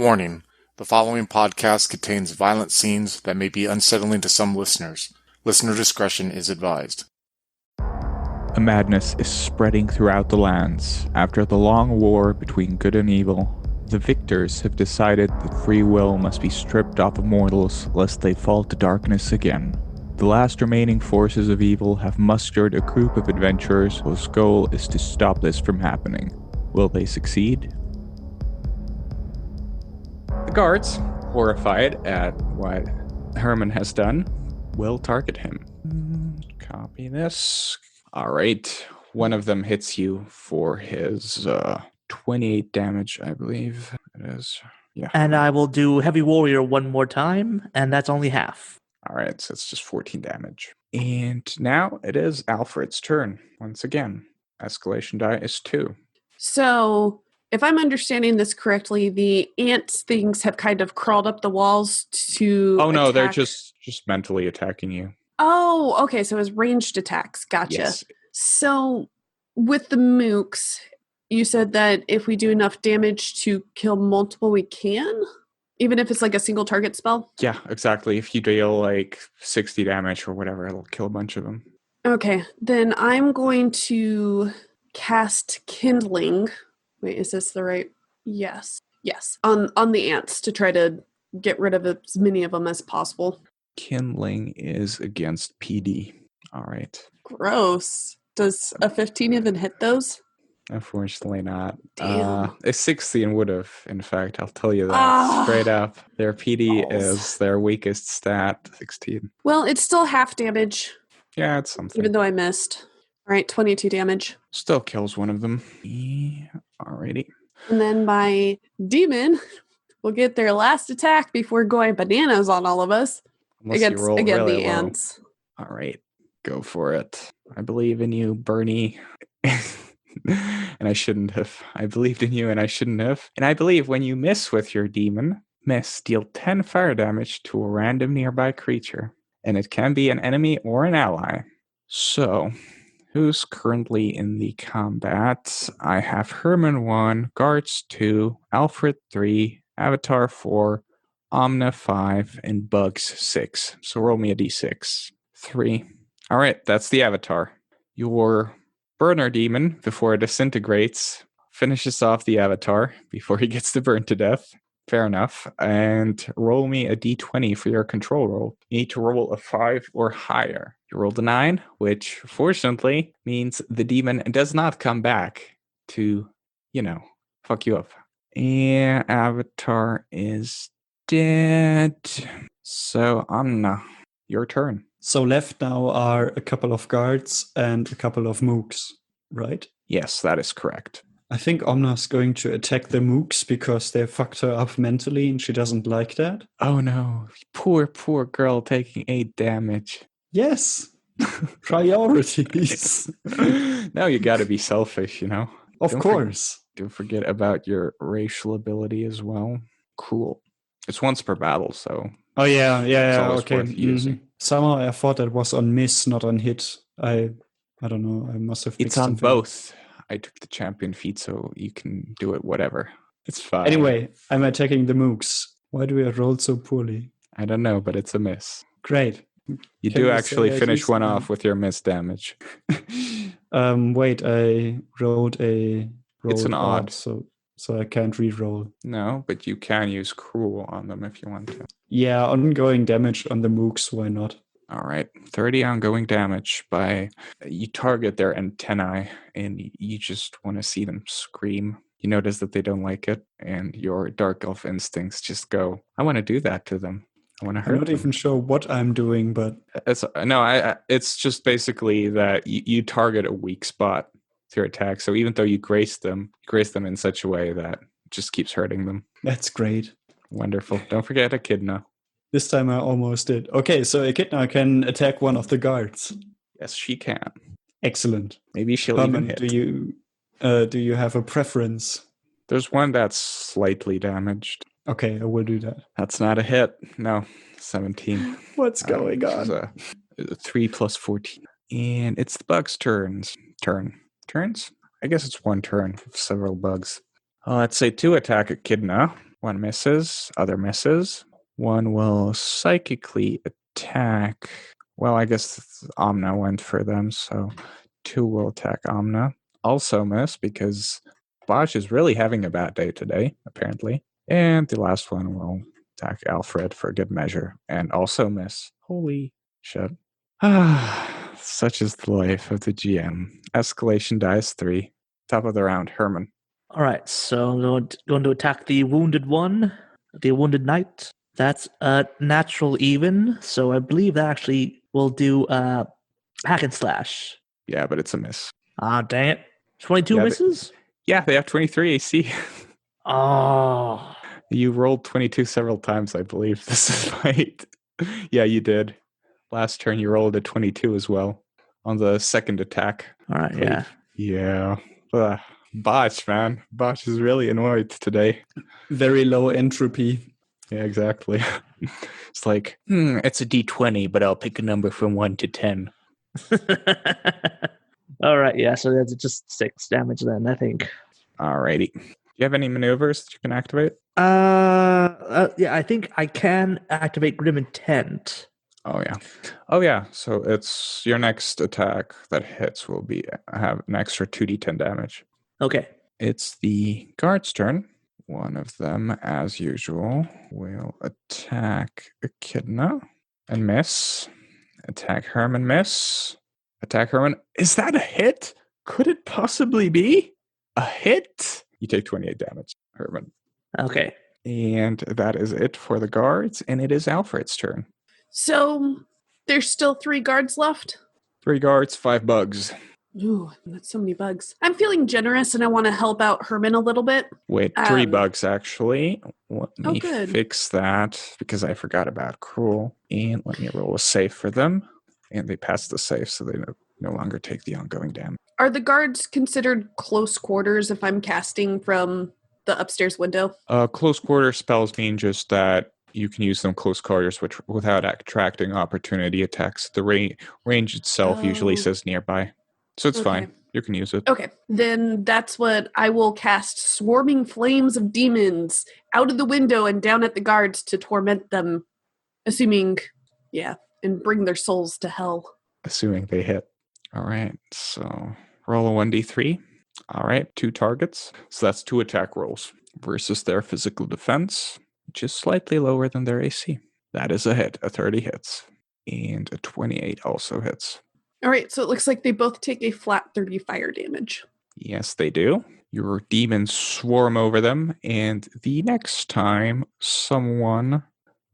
Warning: the following podcast contains violent scenes that may be unsettling to some listeners. Listener discretion is advised. A madness is spreading throughout the lands. After the long war between good and evil, the victors have decided that free will must be stripped off of mortals lest they fall to darkness again. The last remaining forces of evil have mustered a group of adventurers whose goal is to stop this from happening. Will they succeed? The guards, horrified at what Herman has done, will target him. Copy this. Alright, one of them hits you for his 28 damage, I believe it is. Yeah. And I will do Heavy Warrior one more time, and that's only half. Alright, so it's just 14 damage. And now it is Alfred's turn. Once again, escalation die is 2. So, if I'm understanding this correctly, the ant things have kind of crawled up the walls to Oh no, they're attack. just mentally attacking you. Oh, okay, so it's ranged attacks. Gotcha. Yes. So, with the mooks, you said that if we do enough damage to kill multiple, we can? Even if it's like a single target spell? Yeah, exactly. If you deal like 60 damage or whatever, it'll kill a bunch of them. Okay, then I'm going to cast Kindling. Wait, is this the right? Yes. Yes. On the ants to try to get rid of as many of them as possible. Kindling is against PD. All right. Gross. Does a 15 even hit those? Unfortunately not. Damn. A 16 would have, in fact, I'll tell you that straight up. Their PD Balls. is their weakest stat, 16. Well, it's still half damage, Yeah, it's something. even though I missed. All right, 22 damage. Still kills one of them. Alrighty. And then my demon will get their last attack before going bananas on all of us. Unless you Against, roll again, really the low. ants. All right, go for it. I believe in you, Bernie. And I shouldn't have. I believed in you and I shouldn't have. And I believe when you miss with your demon, deal 10 fire damage to a random nearby creature. And it can be an enemy or an ally. So, who's currently in the combat? I have Herman 1, Guards 2, Alfred 3, Avatar 4, Omna 5, and Bugs 6. So roll me a d6. 3. All right, that's the Avatar. Your burner demon, before it disintegrates, finishes off the Avatar before he gets to burn to death. Fair enough. And roll me a d20 for your control roll. You need to roll a 5 or higher. You rolled a 9, which fortunately means the demon does not come back to, fuck you up. And Avatar is dead. So, Amna, your turn. So left now are a couple of guards and a couple of mooks, right? Yes, that is correct. I think Omna's going to attack the mooks because they fucked her up mentally and she doesn't like that. Oh no, poor girl taking 8 damage. Yes, priorities. No, you gotta be selfish, Of Don't course. Don't forget about your racial ability as well. Cool. It's once per battle, so Oh yeah, it's always okay. worth using. Somehow I thought that was on miss, not on hit. I don't know. I must have. It's mixed on something. both. I took the champion feat, so you can do it whatever. It's fine. Anyway, I'm attacking the mooks. Why do I roll so poorly? I don't know, but it's a miss. Great. You Can do you actually say I finish used one my- off with your miss damage. Wait, I rolled a roll It's an odd. so I can't re-roll. No, but you can use cruel on them if you want to. Yeah, ongoing damage on the mooks, why not? All right, 30 ongoing damage by you target their antennae and you just want to see them scream. You notice that they don't like it, and your dark elf instincts just go, I want to do that to them. I want to hurt I'm not them. even sure what I'm doing, but It's just basically that you target a weak spot to your attack. So even though you grace them in such a way that it just keeps hurting them. that's great. Wonderful. Don't forget Echidna. This time I almost did. Okay, so Echidna can attack one of the guards. Yes, she can. Excellent. Maybe she'll even Herman, hit. do you have a preference? There's one that's slightly damaged. Okay, I will do that. That's not a hit. No, 17. What's going This is on? a 3 plus 14. And it's the bug's turns. Turns? I guess it's one turn of several bugs. Let's say 2 attack Echidna. One misses, other misses. One will psychically attack. Well, I guess Omna went for them, so 2 will attack Omna. Also miss because Bosch is really having a bad day today, apparently. And the last one will attack Alfred for good measure and also miss. Holy shit. Such is the life of the GM. Escalation dies 3. Top of the round, Herman. All right, so I'm going to attack the wounded one, the wounded knight. That's a natural even, so I believe that actually will do hack and slash. Yeah, but it's a miss. Ah, dang it. 22 Yeah, misses? Yeah, they have 23 AC. Oh. You rolled 22 several times, I believe, this fight. Yeah, you did. Last turn, you rolled a 22 as well on the second attack. All right, yeah. Yeah. Botch, man. Botch is really annoyed today. Very low entropy. Yeah, exactly. It's like, it's a D20, but I'll pick a number from 1 to 10. All right, yeah, so that's just 6 damage then, I think. Alrighty. Do you have any maneuvers that you can activate? Yeah, I think I can activate Grim Intent. Oh yeah. So it's your next attack that hits will have an extra 2d10 damage. Okay. It's the guard's turn. One of them, as usual, will attack Echidna and miss. Attack Herman, miss. Attack Herman. Is that a hit? Could it possibly be a hit? You take 28 damage, Herman. Okay. And that is it for the guards, and it is Alfred's turn. So there's still 3 guards left? 3 guards, 5 bugs. Ooh, that's so many bugs. I'm feeling generous and I want to help out Herman a little bit. Wait, 3 bugs actually. Let me good. fix that because I forgot about Cruel. And let me roll a save for them. And they pass the save, so they no longer take the ongoing damage. Are the guards considered close quarters if I'm casting from the upstairs window? Close quarter spells mean just that you can use them close quarters without attracting opportunity attacks. The range itself usually says nearby. So it's fine. You can use it. Okay. Then that's what I will cast Swarming Flames of Demons out of the window and down at the guards to torment them. Assuming, and bring their souls to hell. Assuming they hit. All right. So roll a 1d3. All right. 2 targets. So that's 2 attack rolls versus their physical defense, which is slightly lower than their AC. That is a hit. A 30 hits. And a 28 also hits. All right, so it looks like they both take a flat 30 fire damage. Yes, they do. Your demons swarm over them, and the next time an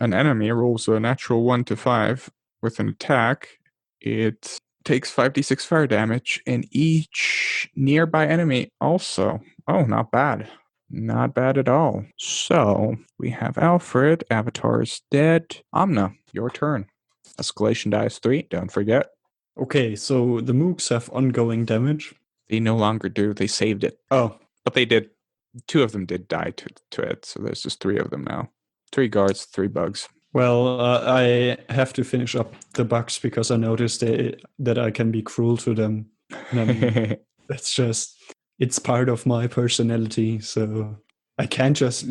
enemy rolls a natural 1 to 5 with an attack, it takes 5d6 fire damage, and each nearby enemy also. Oh, not bad. Not bad at all. So, we have Alfred, Avatar is dead. Amna, your turn. Escalation dies 3, don't forget. Okay, so the mooks have ongoing damage. They no longer do. They saved it. Oh. But they did. 2 of them did die to it, so there's just 3 of them now. 3 guards, 3 bugs. Well, I have to finish up the bugs because I noticed that I can be cruel to them. That's just, it's part of my personality, so I can't just,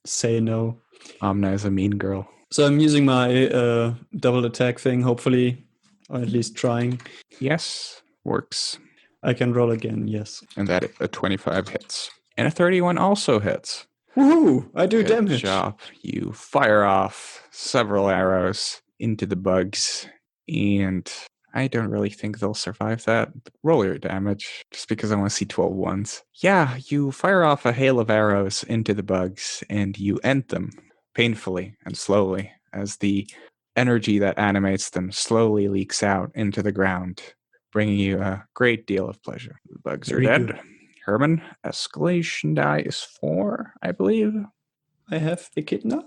say no. Amna is a mean girl. So I'm using my double attack thing, hopefully, or at least trying. Yes, works. I can roll again, yes. And that a 25 hits. And a 31 also hits. Woohoo! I do Good damage. job. You fire off several arrows into the bugs, and I don't really think they'll survive that. Roll your damage, just because I want to see 12 ones. Yeah, you fire off a hail of arrows into the bugs, and you end them painfully and slowly as the energy that animates them slowly leaks out into the ground, bringing you a great deal of pleasure. The bugs Very are dead. good. Herman, escalation die is 4, I believe. I have Echidna.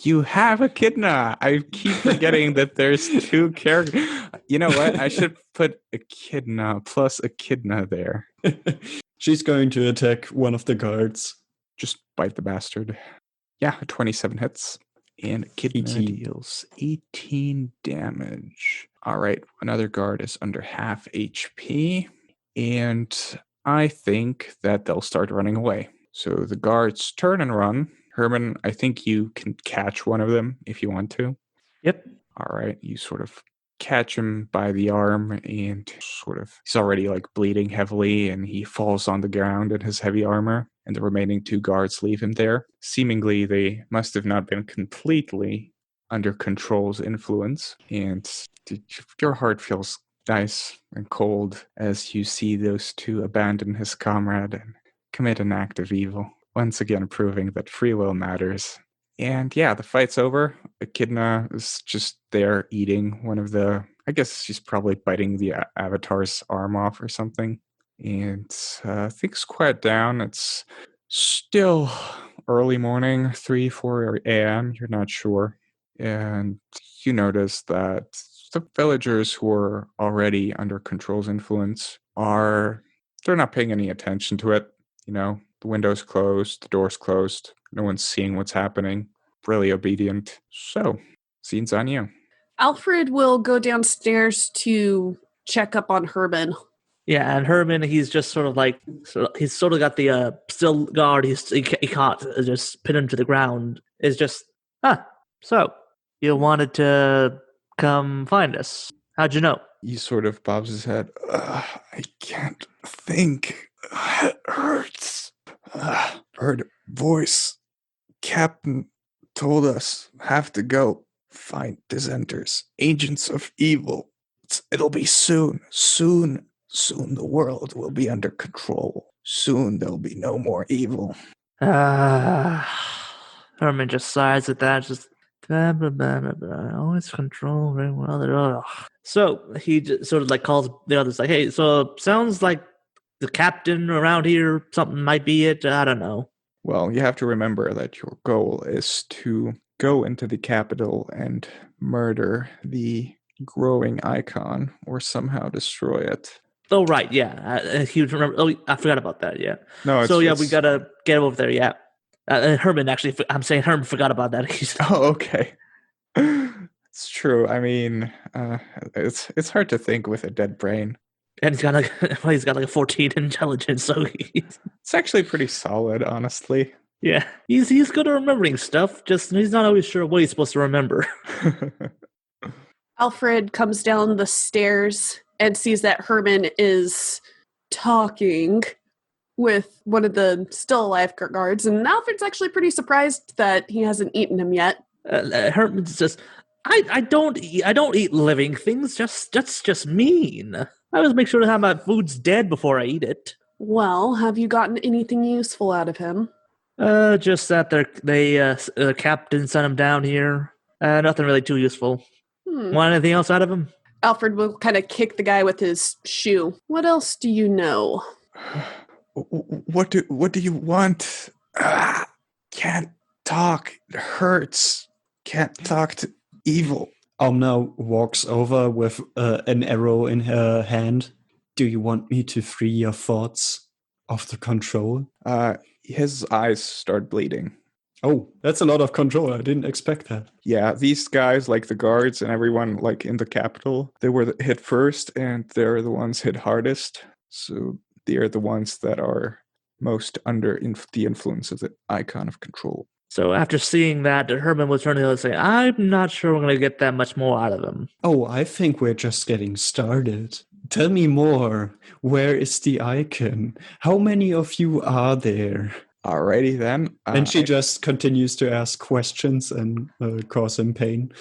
You have Echidna. I keep forgetting that there's 2 characters. You know what? I should put Echidna plus Echidna there. She's going to attack one of the guards. Just bite the bastard. Yeah, 27 hits. And Echidna 18. deals 18 damage. All right, another guard is under half HP. And I think that they'll start running away. So the guards turn and run. Herman, I think you can catch one of them if you want to. Yep. All right, you sort of catch him by the arm and he's already like bleeding heavily and he falls on the ground in his heavy armor, and the remaining 2 guards leave him there. Seemingly they must have not been completely under Control's influence, and your heart feels nice and cold as you see those 2 abandon his comrade and commit an act of evil, once again proving that free will matters. And yeah, the fight's over. Echidna is just there eating one of the... I guess she's probably biting the Avatar's arm off or something. And things quiet down. It's still early morning, 3, 4 a.m. You're not sure. And you notice that the villagers who are already under Control's influence they're not paying any attention to it. The window's closed, the door's closed. No one's seeing what's happening. Really obedient. So, scene's on you. Alfred will go downstairs to check up on Herman. Yeah, and Herman, he's just sort of like, he's sort of got the still guard he caught, just pin him to the ground. Is just, so you wanted to come find us. How'd you know? He sort of bobs his head. I can't think. It hurts. Heard a voice. Captain told us have to go find dissenters, agents of evil. It'll be soon. Soon the world will be under control. Soon there'll be no more evil. Herman just sighs at that, just blah, blah, blah, blah, blah. Always control very well. So he just sort of like calls the others like, hey, so sounds like the captain around here, something might be it. I don't know. Well, you have to remember that your goal is to go into the capital and murder the growing icon or somehow destroy it. Oh, right, yeah. He would remember. Oh, I forgot about that, yeah. No, so, yeah, we gotta get over there, yeah. Herman, actually, I'm saying Herman forgot about that. Oh, okay. It's true. I mean, it's hard to think with a dead brain. And he's got like a 14 intelligence, so it's actually pretty solid, honestly. Yeah, he's good at remembering stuff. Just he's not always sure what he's supposed to remember. Alfred comes down the stairs and sees that Herman is talking with one of the still alive guards, and Alfred's actually pretty surprised that he hasn't eaten him yet. Herman's just, I don't eat living things. That's just mean. I always make sure to have my food's dead before I eat it. Well, have you gotten anything useful out of him? Just that the captain sent him down here. Nothing really too useful. Want anything else out of him? Alfred will kind of kick the guy with his shoe. What else do you know? What do you want? Can't talk. It hurts. Can't talk to evil. Omna walks over with an arrow in her hand. Do you want me to free your thoughts of the control? His eyes start bleeding. Oh, that's a lot of control. I didn't expect that. Yeah, these guys, like the guards and everyone like in the capital, they were hit first and they're the ones hit hardest. So they are the ones that are most under the influence of the icon of control. So after seeing that, Herman was turning to say, I'm not sure we're going to get that much more out of him. Oh, I think we're just getting started. Tell me more. Where is the icon? How many of you are there? Alrighty then. And she just continues to ask questions and cause him pain.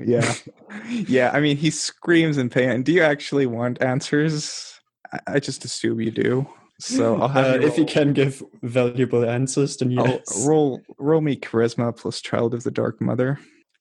Yeah. Yeah, I mean, he screams in pain. Do you actually want answers? I just assume you do. So I'll have if you can give valuable answers, then yes. Roll me charisma plus Child of the Dark Mother.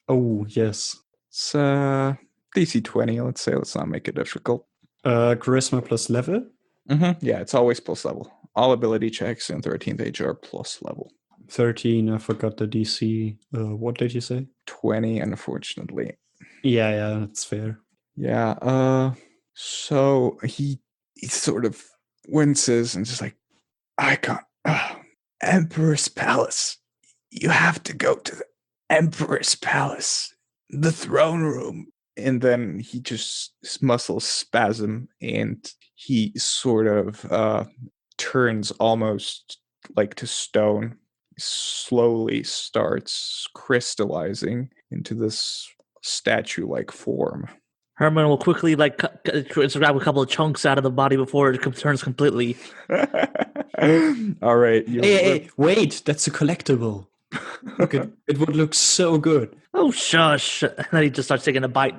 Oh, yes. It's DC 20, let's say. Let's not make it difficult. Charisma plus level? Mm-hmm. Yeah, it's always plus level. All ability checks in 13th age are plus level. 13, I forgot the DC. What did you say? 20, unfortunately. Yeah, that's fair. Yeah, so he sort of winces and just like, Icon, Emperor's Palace. You have to go to the Emperor's Palace, the throne room. And then he just, his muscles spasm and he sort of turns almost like to stone, slowly starts crystallizing into this statue-like form. Herman will quickly grab a couple of chunks out of the body before it turns completely. All right. Hey, wait, that's a collectible. Look, it would look so good. Oh, shush. And then he just starts taking a bite.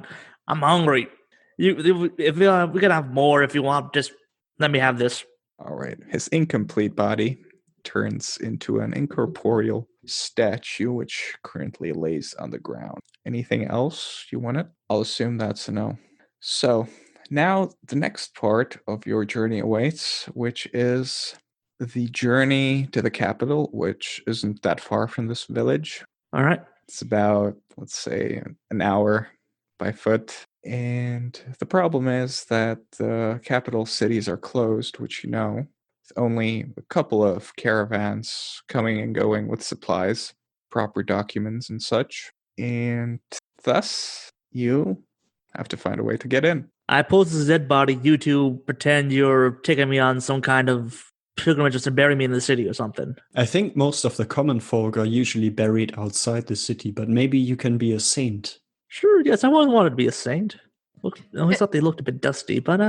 I'm hungry. If we can have more if you want, just let me have this. All right. His incomplete body turns into an incorporeal statue, which currently lays on the ground. Anything else you want it? I'll assume that's a no. So now the next part of your journey awaits, which is the journey to the capital, which isn't that far from this village. All right. It's about, let's say, an hour by foot. And the problem is that the capital cities are closed, which you know. With only a couple of caravans coming and going with supplies, proper documents, and such. And thus, you have to find a way to get in. I pose as a dead body. You two pretend you're taking me on some kind of pilgrimage just to bury me in the city or something. I think most of the common folk are usually buried outside the city, but maybe you can be a saint. Sure, yes, I wanted to be a saint. I always thought they looked a bit dusty, but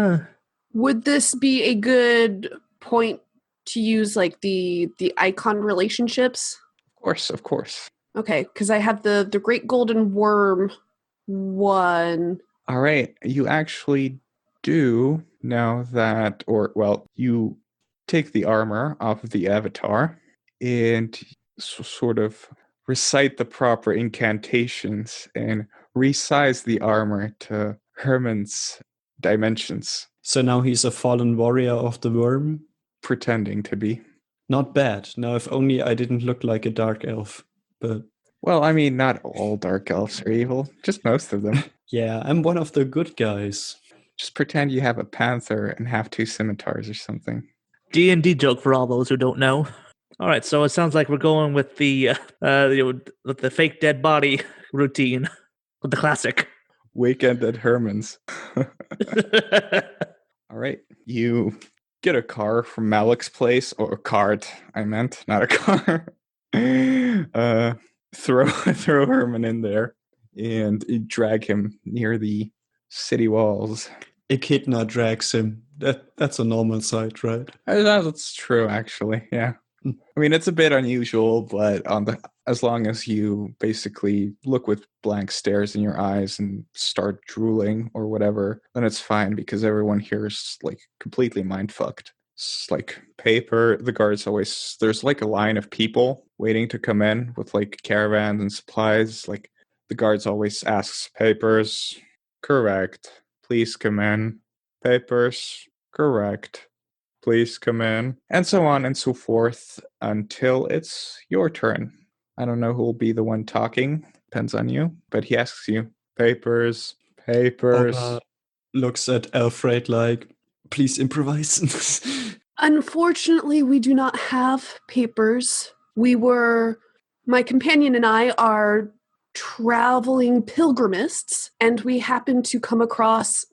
Would this be a good point to use like the icon relationships? Of course. Okay, because I have the Great Golden Worm one. All right, you actually do know that, you take the armor off of the avatar and sort of recite the proper incantations and resize the armor to Herman's dimensions. So now he's a fallen warrior of the worm? Pretending to be. Not bad. Now, if only I didn't look like a dark elf. But well, I mean, not all dark elves are evil, just most of them. Yeah, I'm one of the good guys. Just pretend you have a panther and have 2 scimitars or something. D&D joke for all those who don't know. All right, so it sounds like we're going with the fake dead body routine, with the classic weekend at Herman's. All right, you get a car from Malik's place, or a cart. I meant, not a car. Throw Herman in there and drag him near the city walls. Echidna drags him. That's a normal sight, right? That's true, actually. Yeah. I mean, it's a bit unusual, but as long as you basically look with blank stares in your eyes and start drooling or whatever, then it's fine because everyone here is like completely mind fucked. It's like paper. The guards always, there's like a line of people waiting to come in with like caravans and supplies. Like the guards always asks, papers, correct. Please come in. Papers, correct. Please come in. And so on and so forth until it's your turn. I don't know who will be the one talking. Depends on you. But he asks you, papers. Looks at Alfred like, please improvise. Unfortunately, we do not have papers. My companion and I are traveling pilgrimists, and we happened to come across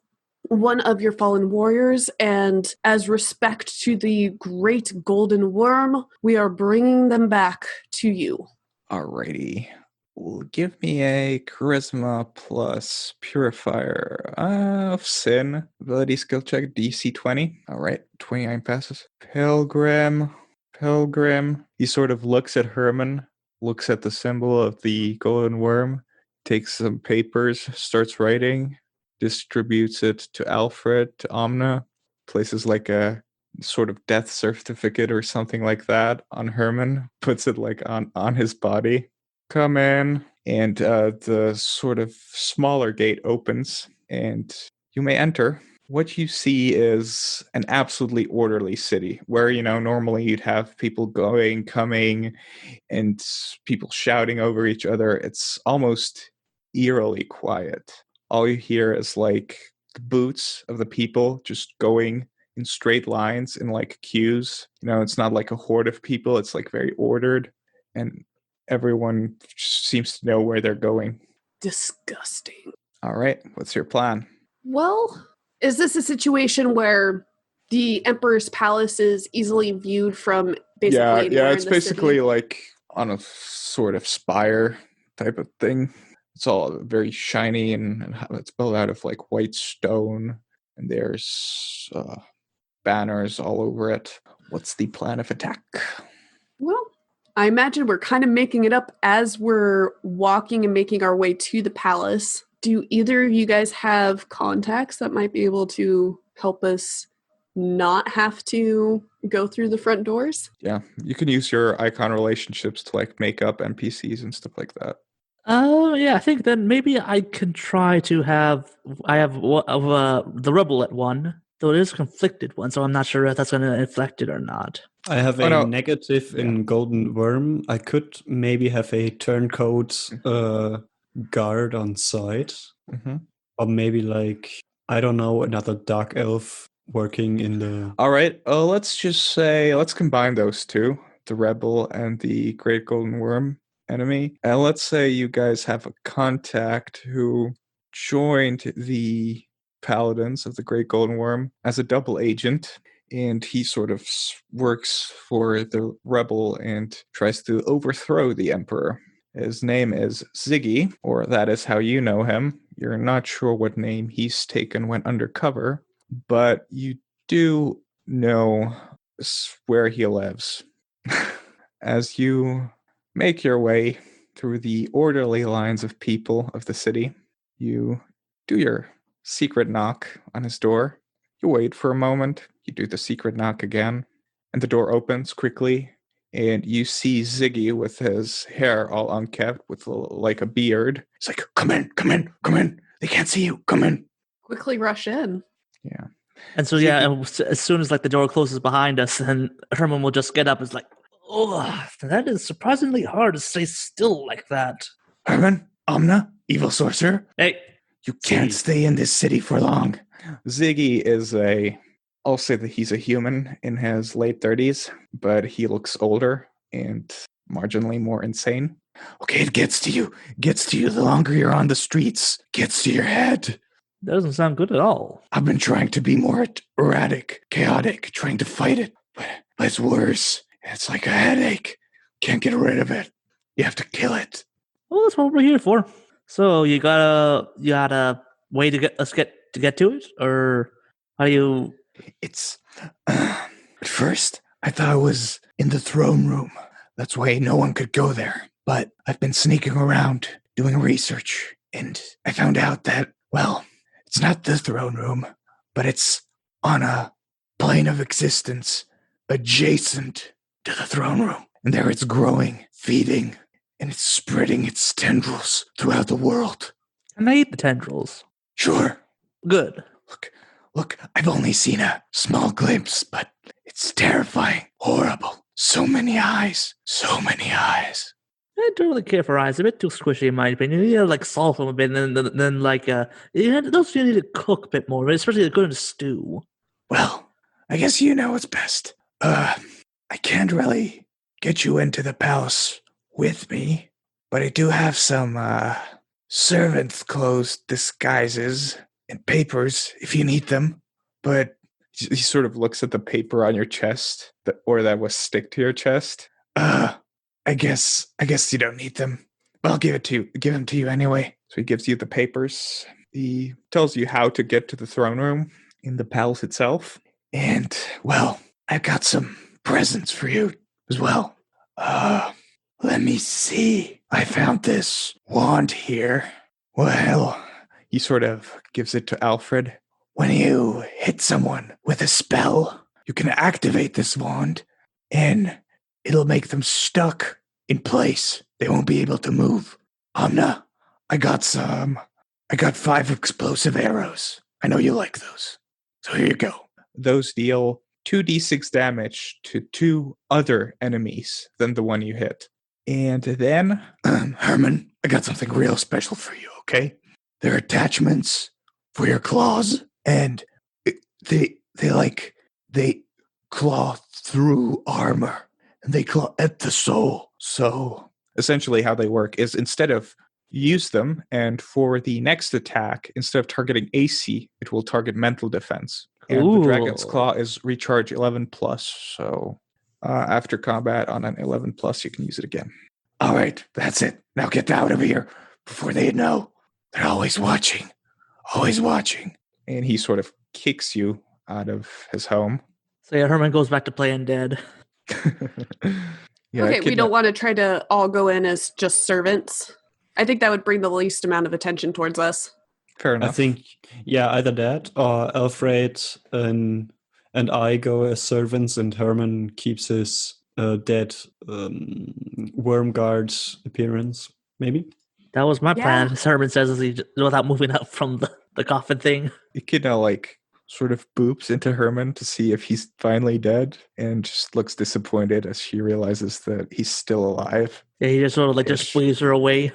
one of your fallen warriors, and as respect to the Great Golden Worm, we are bringing them back to you. Alrighty. Well, give me a charisma plus purifier of sin. Ability skill check, DC 20. Alright, 29 passes. Pilgrim. He sort of looks at Herman, looks at the symbol of the golden worm, takes some papers, starts writing, distributes it to Alfred, to Omna, places like a sort of death certificate or something like that on Herman, puts it like on his body. Come in, and the sort of smaller gate opens, and you may enter. What you see is an absolutely orderly city where, normally you'd have people going, coming, and people shouting over each other. It's almost eerily quiet. All you hear is like the boots of the people just going in straight lines in like queues. It's not like a horde of people. It's like very ordered, and everyone seems to know where they're going. Disgusting. All right, what's your plan? Well, is this a situation where the Emperor's Palace is easily viewed from basically anywhere it's in the basically city? like on a sort of spire type of thing. It's all very shiny and it's built out of like white stone, and there's banners all over it. What's the plan of attack? Well, I imagine we're kind of making it up as we're walking and making our way to the palace. Do either of you guys have contacts that might be able to help us not have to go through the front doors? Yeah, you can use your icon relationships to like make up NPCs and stuff like that. Yeah, I think then maybe I can try to have. I have the rebel at 1, though it is a conflicted one, so I'm not sure if that's going to inflect it or not. I have a negative in Golden Worm. I could maybe have a turncoat guard on site. Mm-hmm. Or maybe like, I don't know, another dark elf working in the... All right, let's just say, let's combine those two, the rebel and the Great Golden Worm enemy. And let's say you guys have a contact who joined the Paladins of the Great Golden Worm as a double agent, and he sort of works for the rebel and tries to overthrow the Emperor. His name is Ziggy, or that is how you know him. You're not sure what name he's taken when undercover, but you do know where he lives. As you make your way through the orderly lines of people of the city, you do your secret knock on his door. You wait for a moment, you do the secret knock again, and the door opens quickly, and you see Ziggy with his hair all unkempt, with like a beard. He's like, come in, come in, come in. They can't see you, come in. Quickly rush in. Yeah. And so, as soon as like the door closes behind us, then Herman will just get up and is like, oh, that is surprisingly hard to stay still like that. Herman, Omna, evil sorcerer. Hey. You can't stay in this city for long. Ziggy is I'll say that he's a human in his late 30s, but he looks older and marginally more insane. Okay, it gets to you. Gets to you the longer you're on the streets. Gets to your head. That doesn't sound good at all. I've been trying to be more erratic, chaotic, trying to fight it, but it's worse. It's like a headache. Can't get rid of it. You have to kill it. Well, that's what we're here for. So you got a way to get to it, or how do you? It's at first I thought I was in the throne room. That's why no one could go there. But I've been sneaking around doing research, and I found out that, well, it's not the throne room, but it's on a plane of existence adjacent to the throne room. And there it's growing, feeding, and it's spreading its tendrils throughout the world. And I eat the tendrils. Sure. Good. Look, I've only seen a small glimpse, but it's terrifying, horrible. So many eyes. I don't really care for eyes. A bit too squishy, in my opinion. You need to like salt them a bit, and then like those you need to cook a bit more, especially good in a stew. Well, I guess you know what's best. I can't really get you into the palace with me, but I do have some servants' clothes, disguises, and papers if you need them. But he sort of looks at the paper on your chest, that was stick to your chest. I guess you don't need them, but I'll give them to you anyway. So he gives you the papers. He tells you how to get to the throne room in the palace itself. And, well, I've got some presents for you as well. Let me see. I found this wand here. Well, he sort of gives it to Alfred. When you hit someone with a spell, you can activate this wand, and it'll make them stuck in place. They won't be able to move. Amna, I got 5 explosive arrows. I know you like those. So here you go. Those deal 2d6 damage to 2 other enemies than the one you hit. And then, Herman, I got something real special for you, okay? They're attachments for your claws, and they claw through armor, and they claw at the soul. So essentially how they work is instead of use them, and for the next attack, instead of targeting AC, it will target mental defense. And the Dragon's Claw is recharge 11+, so After combat on an 11 plus, you can use it again. All right, that's it. Now get out of here before they know. They're always watching. Always watching. And he sort of kicks you out of his home. So yeah, Herman goes back to playing dead. Yeah, Okay, we don't want to try to all go in as just servants. I think that would bring the least amount of attention towards us. Fair enough. I think, yeah, either that or Alfred and I go as servants, and Herman keeps his dead worm guard appearance, maybe. That was my plan. Yeah. Herman says as he without moving up from the coffin thing. Echidna, like, sort of boops into Herman to see if he's finally dead and just looks disappointed as she realizes that he's still alive. Yeah, he just sort of like just Ish. squeezes her away.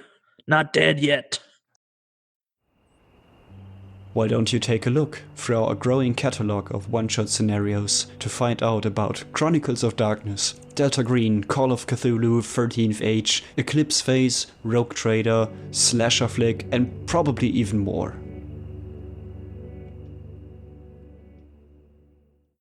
Not dead yet. Why don't you take a look through our growing catalog of one-shot scenarios to find out about Chronicles of Darkness, Delta Green, Call of Cthulhu, 13th Age, Eclipse Phase, Rogue Trader, Slasher Flick, and probably even more.